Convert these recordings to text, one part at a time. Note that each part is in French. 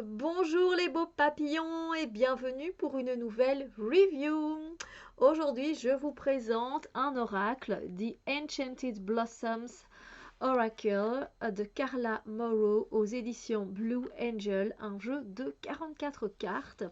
Bonjour les beaux papillons et bienvenue pour une nouvelle review. Aujourd'hui, je vous présente un oracle, The Enchanted Blossoms Oracle de Carla Morrow aux éditions Blue Angel, un jeu de 44 cartes.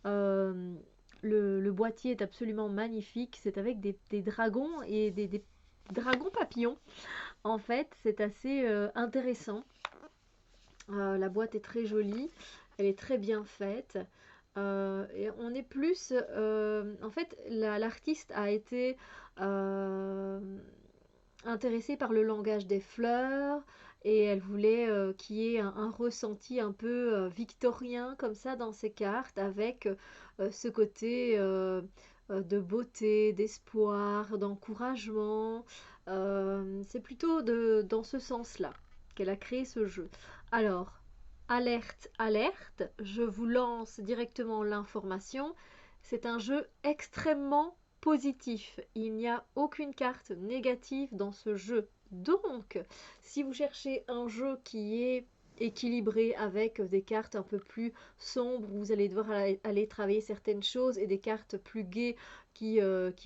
Euh, le boîtier est absolument magnifique, c'est avec des dragons et des dragons papillons. En fait, c'est assez intéressant. La boîte est très jolie, elle est très bien faite. Et on est plus, en fait, l'artiste a été euh, intéressée par le langage des fleurs et elle voulait qu'il y ait un ressenti un peu victorien comme ça dans ses cartes avec ce côté de beauté, d'espoir, d'encouragement. C'est plutôt dans ce sens-là qu'elle a créé ce jeu. Alors, alerte, alerte, je vous lance directement l'information. C'est un jeu extrêmement positif. Il n'y a aucune carte négative dans ce jeu. Donc, si vous cherchez un jeu qui est équilibré avec des cartes un peu plus sombres, vous allez devoir aller travailler certaines choses et des cartes plus gaies qui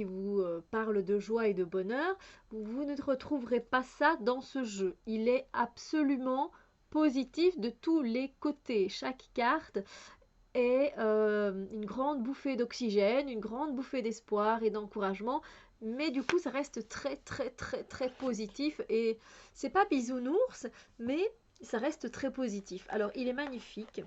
vous parlent de joie et de bonheur, vous ne retrouverez pas ça dans ce jeu. Il est absolument positif de tous les côtés. Chaque carte est une grande bouffée d'oxygène, une grande bouffée d'espoir et d'encouragement. Mais du coup, ça reste très très très très positif et c'est pas bisounours, mais ça reste très positif. Alors, il est magnifique.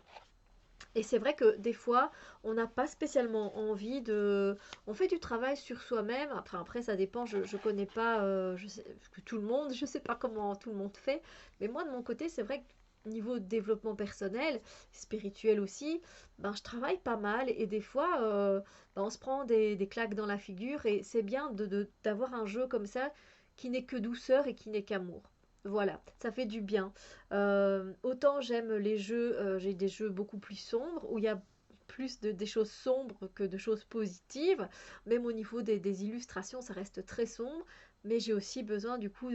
Et c'est vrai que des fois, on n'a pas spécialement envie de... On fait du travail sur soi-même. Après ça dépend, je ne connais pas je sais, que tout le monde, je ne sais pas comment tout le monde fait. Mais moi, de mon côté, c'est vrai que niveau développement personnel, spirituel aussi, ben, je travaille pas mal. Et des fois, ben, on se prend des claques dans la figure. Et c'est bien d'avoir un jeu comme ça qui n'est que douceur et qui n'est qu'amour. Voilà, ça fait du bien. Autant j'aime les jeux, j'ai des jeux beaucoup plus sombres où il y a plus des choses sombres que de choses positives. Même au niveau des illustrations, ça reste très sombre. Mais j'ai aussi besoin du coup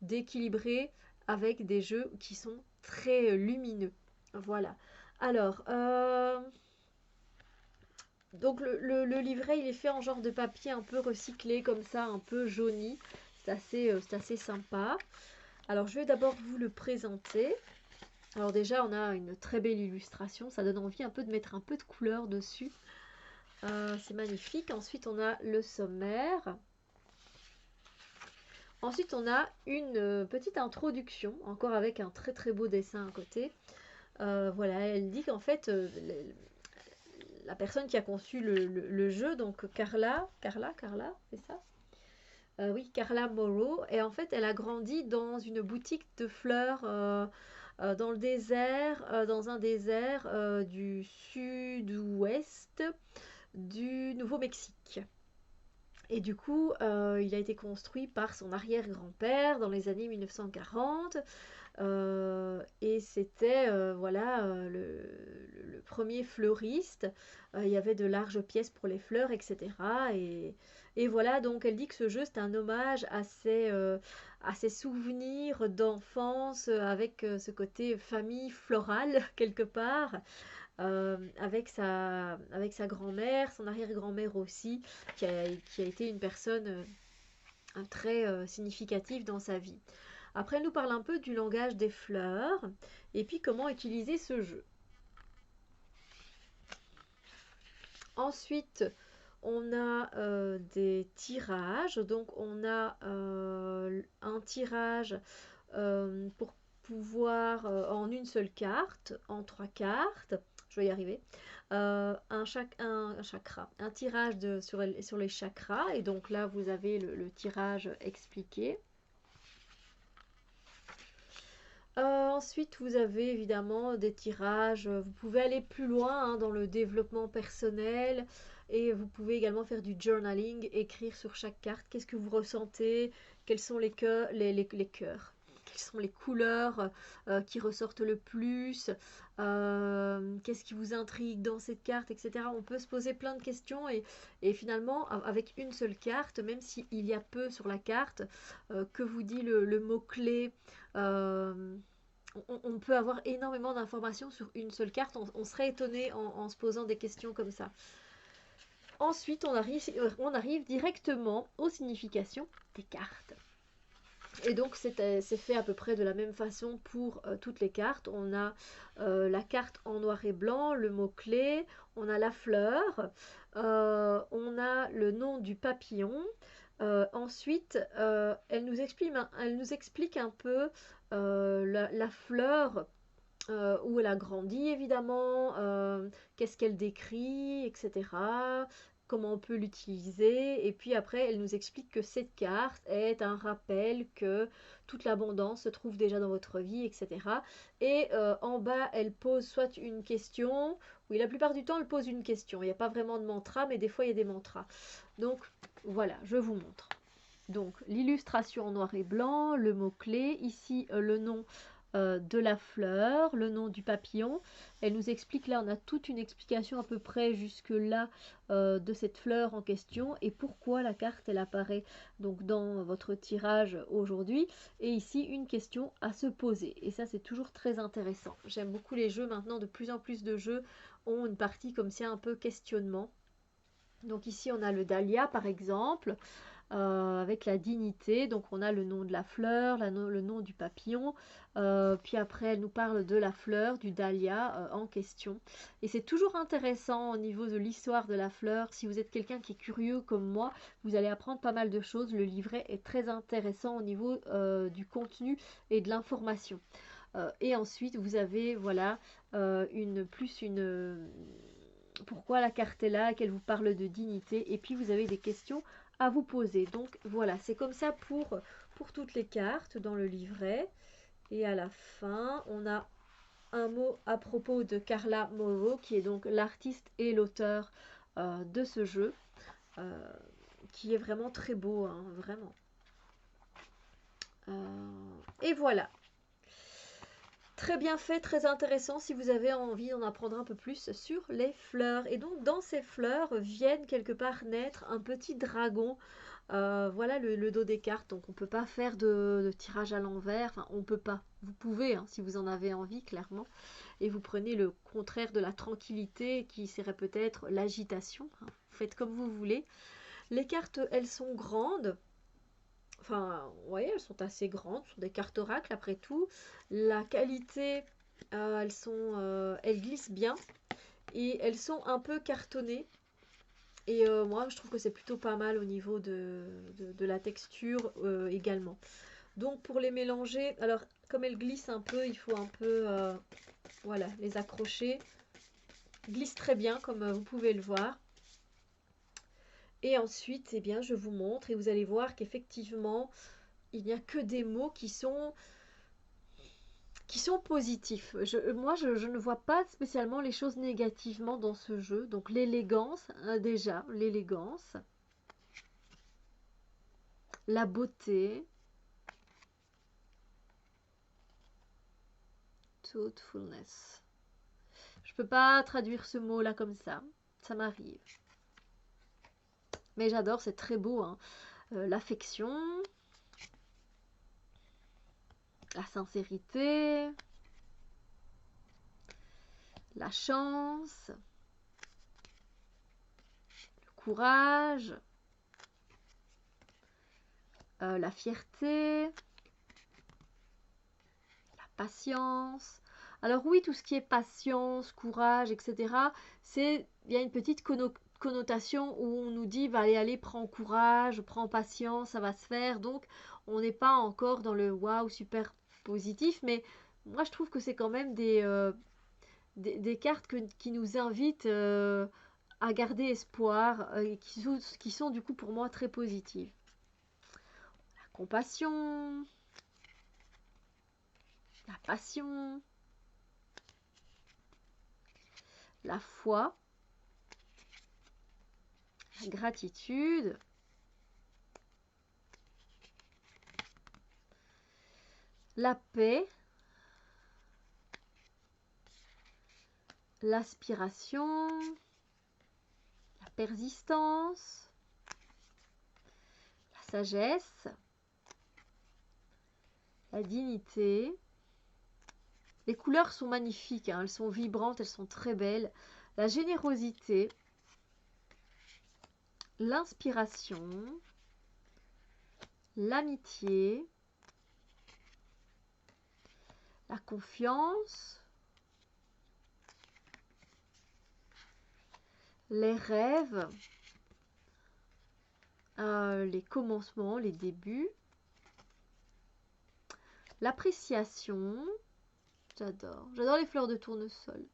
d'équilibrer avec des jeux qui sont très lumineux. Voilà. Alors, donc le livret, il est fait en genre de papier un peu recyclé comme ça, un peu jauni. C'est assez sympa. Alors, je vais d'abord vous le présenter. Alors déjà, on a une très belle illustration, ça donne envie un peu de mettre un peu de couleur dessus. C'est magnifique. Ensuite, on a le sommaire. Ensuite, on a une petite introduction, encore avec un très très beau dessin à côté. Voilà, elle dit qu'en fait, la personne qui a conçu le jeu, donc Carla, c'est ça? Oui, Carla Morrow. Et en fait, elle a grandi dans une boutique de fleurs dans le désert, dans un désert du sud-ouest du Nouveau-Mexique. Et du coup, il a été construit par son arrière-grand-père dans les années 1940. Et c'était voilà le premier fleuriste. Il y avait de larges pièces pour les fleurs, etc. Et voilà, donc elle dit que ce jeu c'est un hommage à ses souvenirs d'enfance avec ce côté famille florale quelque part. Avec sa grand-mère, son arrière-grand-mère aussi, qui a été une personne très significative dans sa vie. Après, elle nous parle un peu du langage des fleurs et puis comment utiliser ce jeu. Ensuite, on a des tirages. Donc, on a un tirage pour pouvoir en une seule carte, en trois cartes. Je vais y arriver. Un chakra, un tirage sur les chakras. Et donc là, vous avez le tirage expliqué. Ensuite, vous avez évidemment des tirages. Vous pouvez aller plus loin dans le développement personnel et vous pouvez également faire du journaling, écrire sur chaque carte qu'est-ce que vous ressentez, quels sont les cœurs, quelles sont les couleurs qui ressortent le plus, qu'est-ce qui vous intrigue dans cette carte, etc. On peut se poser plein de questions et finalement, avec une seule carte, même s'il y a peu sur la carte, que vous dit le mot-clé, euh, on peut avoir énormément d'informations sur une seule carte. On serait étonné en se posant des questions comme ça. Ensuite, on arrive directement aux significations des cartes. Et donc c'est fait à peu près de la même façon pour toutes les cartes. On a la carte en noir et blanc, le mot-clé, on a la fleur, on a le nom du papillon. Ensuite, elle nous explique un peu la fleur, où elle a grandi évidemment, qu'est-ce qu'elle décrit, etc. Comment on peut l'utiliser. Et puis après, elle nous explique que cette carte est un rappel que toute l'abondance se trouve déjà dans votre vie, etc. Et en bas, elle pose soit une question. Oui, la plupart du temps, elle pose une question. Il n'y a pas vraiment de mantra, mais des fois, il y a des mantras. Donc, voilà, je vous montre. Donc, l'illustration en noir et blanc, le mot-clé, ici le nom de la fleur, le nom du papillon. Elle nous explique, là on a toute une explication à peu près jusque là de cette fleur en question et pourquoi la carte elle apparaît donc dans votre tirage aujourd'hui. Et ici une question à se poser, et ça c'est toujours très intéressant. J'aime beaucoup les jeux maintenant, de plus en plus de jeux ont une partie comme ça un peu questionnement. Donc ici on a le dahlia par exemple, avec la dignité. Donc on a le nom de la fleur, le nom du papillon, puis après elle nous parle de la fleur, du dahlia en question. Et c'est toujours intéressant au niveau de l'histoire de la fleur. Si vous êtes quelqu'un qui est curieux comme moi, vous allez apprendre pas mal de choses. Le livret est très intéressant au niveau du contenu et de l'information. Et ensuite vous avez voilà une pourquoi la carte est là, qu'elle vous parle de dignité, et puis vous avez des questions à vous poser. Donc voilà, c'est comme ça pour toutes les cartes dans le livret. Et à la fin, on a un mot à propos de Carla Moreau, qui est donc l'artiste et l'auteur de ce jeu, qui est vraiment très beau, hein, vraiment. Et voilà. Très bien fait, très intéressant si vous avez envie d'en apprendre un peu plus sur les fleurs. Et donc dans ces fleurs viennent quelque part naître un petit dragon. Voilà le dos des cartes, donc on ne peut pas faire de tirage à l'envers, enfin on peut pas, vous pouvez hein, si vous en avez envie clairement, et vous prenez le contraire de la tranquillité qui serait peut-être l'agitation, hein. Faites comme vous voulez. Les cartes elles sont grandes. Enfin, vous voyez, elles sont assez grandes, ce sont des cartes oracles après tout. La qualité, elles glissent bien et elles sont un peu cartonnées. Et moi, je trouve que c'est plutôt pas mal au niveau de la texture également. Donc pour les mélanger, alors comme elles glissent un peu, il faut un peu voilà, les accrocher. Elles glissent très bien comme vous pouvez le voir. Et ensuite, eh bien, je vous montre et vous allez voir qu'effectivement, il n'y a que des mots qui sont positifs. Moi, je ne vois pas spécialement les choses négativement dans ce jeu. Donc l'élégance, hein, déjà, l'élégance, la beauté, truthfulness. Je peux pas traduire ce mot-là comme ça m'arrive. Mais j'adore, c'est très beau, hein. L'affection, la sincérité, la chance, le courage, la fierté, la patience. Alors oui, tout ce qui est patience, courage, etc., il y a une petite connotation où on nous dit, va allez, prends courage, prends patience, ça va se faire. Donc, on n'est pas encore dans le waouh super positif, mais moi je trouve que c'est quand même des cartes qui nous invitent à garder espoir, et qui sont du coup pour moi très positives. La compassion, la passion, la foi, la gratitude, la paix, l'aspiration, la persistance, la sagesse, la dignité, Les couleurs sont magnifiques, hein, elles sont vibrantes, elles sont très belles. La générosité, l'inspiration, l'amitié, la confiance, les rêves, les commencements, les débuts, l'appréciation, j'adore les fleurs de tournesol,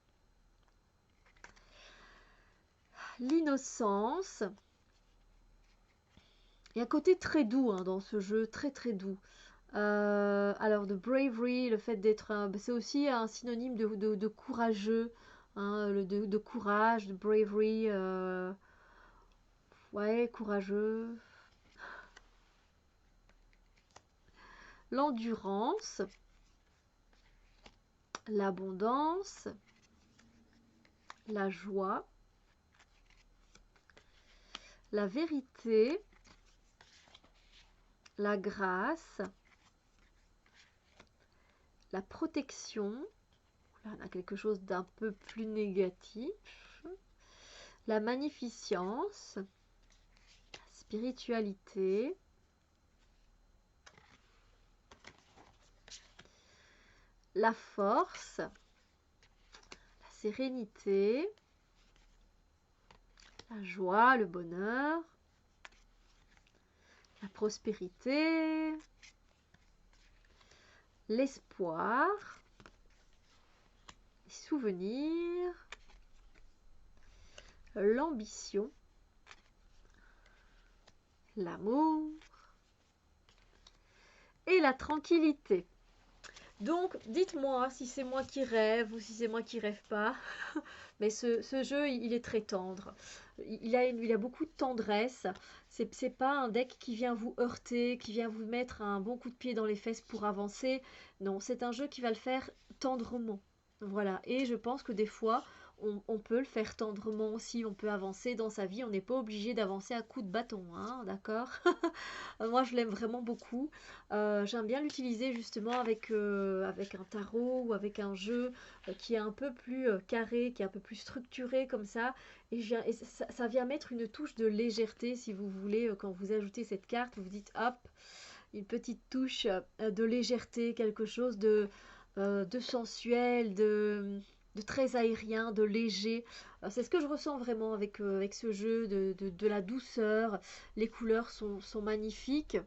l'innocence, il y a un côté très doux hein, dans ce jeu, très très doux. Alors, de bravery, le fait d'être, c'est aussi un synonyme de courageux, hein, de courage, de bravery, ouais, courageux. L'endurance, l'abondance, la joie, la vérité, la grâce, la protection. Là, on a quelque chose d'un peu plus négatif. La magnificence, la spiritualité, la force, la sérénité, la joie, le bonheur, la prospérité, l'espoir, les souvenirs, l'ambition, l'amour et la tranquillité. Donc, dites-moi si c'est moi qui rêve ou si c'est moi qui rêve pas. Mais ce jeu, il est très tendre. Il a beaucoup de tendresse. C'est pas un deck qui vient vous heurter, qui vient vous mettre un bon coup de pied dans les fesses pour avancer. Non, c'est un jeu qui va le faire tendrement. Voilà. Et je pense que des fois, on peut le faire tendrement aussi. On peut avancer dans sa vie. On n'est pas obligé d'avancer à coups de bâton, hein, d'accord? Moi, je l'aime vraiment beaucoup. J'aime bien l'utiliser justement avec un tarot ou avec un jeu qui est un peu plus carré, qui est un peu plus structuré comme ça. Et ça vient mettre une touche de légèreté, si vous voulez, quand vous ajoutez cette carte, vous dites hop, une petite touche de légèreté, quelque chose de sensuel, de très aérien, de léger. C'est ce que je ressens vraiment avec ce jeu, de la douceur. Les couleurs sont magnifiques.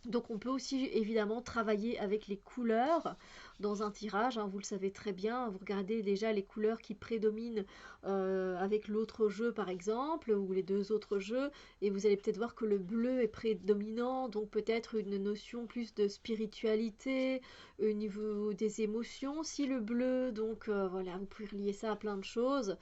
Donc on peut aussi évidemment travailler avec les couleurs dans un tirage, hein, vous le savez très bien, vous regardez déjà les couleurs qui prédominent avec l'autre jeu par exemple, ou les deux autres jeux, et vous allez peut-être voir que le bleu est prédominant, donc peut-être une notion plus de spiritualité au niveau des émotions. Si le bleu, donc voilà, vous pouvez relier ça à plein de choses.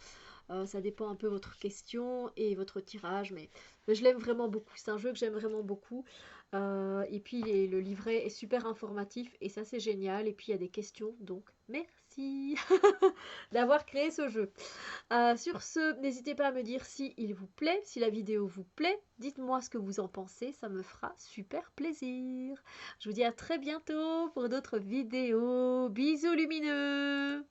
Ça dépend un peu de votre question et votre tirage, mais je l'aime vraiment beaucoup. C'est un jeu que j'aime vraiment beaucoup. Et puis le livret est super informatif et ça c'est génial. Et puis il y a des questions, donc merci d'avoir créé ce jeu. Sur ce, n'hésitez pas à me dire si il vous plaît, si la vidéo vous plaît. Dites-moi ce que vous en pensez, ça me fera super plaisir. Je vous dis à très bientôt pour d'autres vidéos. Bisous lumineux!